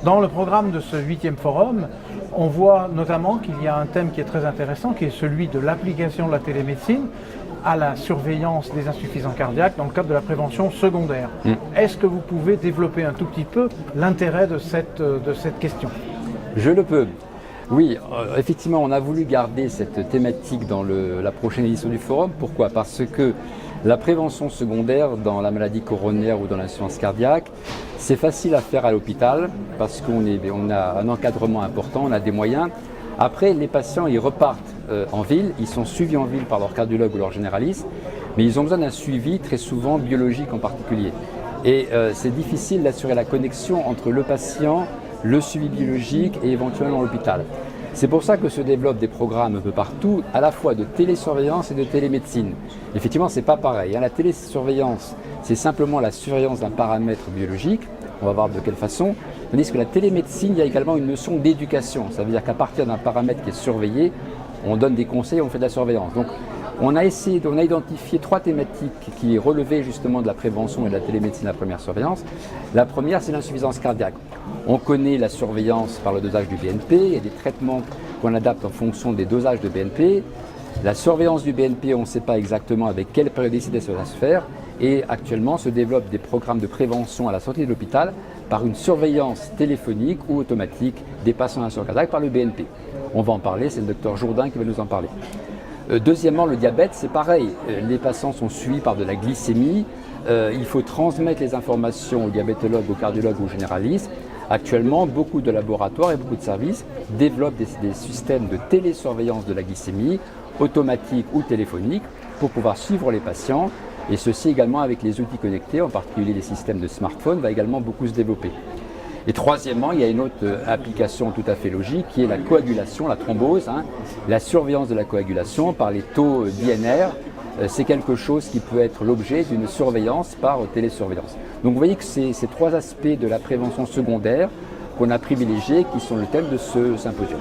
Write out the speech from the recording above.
Dans le programme de ce 8e forum, on voit notamment qu'il y a un thème qui est très intéressant, qui est celui de l'application de la télémédecine à la surveillance des insuffisants cardiaques dans le cadre de la prévention secondaire. Est-ce que vous pouvez développer un tout petit peu l'intérêt de cette question? Je le peux. Oui, effectivement, on a voulu garder cette thématique dans la prochaine édition du forum. Pourquoi? Parce que la prévention secondaire dans la maladie coronaire ou dans l'insuffisance cardiaque, c'est facile à faire à l'hôpital parce qu'on a un encadrement important, on a des moyens. Après, les patients, ils repartent en ville, ils sont suivis en ville par leur cardiologue ou leur généraliste, mais ils ont besoin d'un suivi très souvent biologique en particulier. Et c'est difficile d'assurer la connexion entre le patient, le suivi biologique et éventuellement l'hôpital. C'est pour ça que se développent des programmes un peu partout, à la fois de télésurveillance et de télémédecine. Effectivement, ce n'est pas pareil. La télésurveillance, c'est simplement la surveillance d'un paramètre biologique, on va voir de quelle façon, tandis que la télémédecine, il y a également une notion d'éducation. Ça veut dire qu'à partir d'un paramètre qui est surveillé, on donne des conseils, on fait de la surveillance. Donc, on a identifié 3 thématiques qui relevaient justement de la prévention et de la télémédecine de la première surveillance. La première, c'est l'insuffisance cardiaque. On connaît la surveillance par le dosage du BNP, il y a des traitements qu'on adapte en fonction des dosages de BNP. La surveillance du BNP, on ne sait pas exactement avec quelle périodicité ça va se faire. Et actuellement, se développent des programmes de prévention à la sortie de l'hôpital par une surveillance téléphonique ou automatique des patients d'insuffisance cardiaque par le BNP. On va en parler, c'est le docteur Jourdain qui va nous en parler. Deuxièmement, le diabète, c'est pareil. Les patients sont suivis par de la glycémie. Il faut transmettre les informations aux diabétologues, aux cardiologues, aux généralistes. Actuellement, beaucoup de laboratoires et beaucoup de services développent des systèmes de télésurveillance de la glycémie, automatique ou téléphonique, pour pouvoir suivre les patients. Et ceci également avec les outils connectés, en particulier les systèmes de smartphone, va également beaucoup se développer. Et troisièmement, il y a une autre application tout à fait logique qui est la coagulation, la thrombose. La surveillance de la coagulation par les taux d'INR, c'est quelque chose qui peut être l'objet d'une surveillance par télésurveillance. Donc vous voyez que c'est ces 3 aspects de la prévention secondaire qu'on a privilégiés qui sont le thème de ce symposium.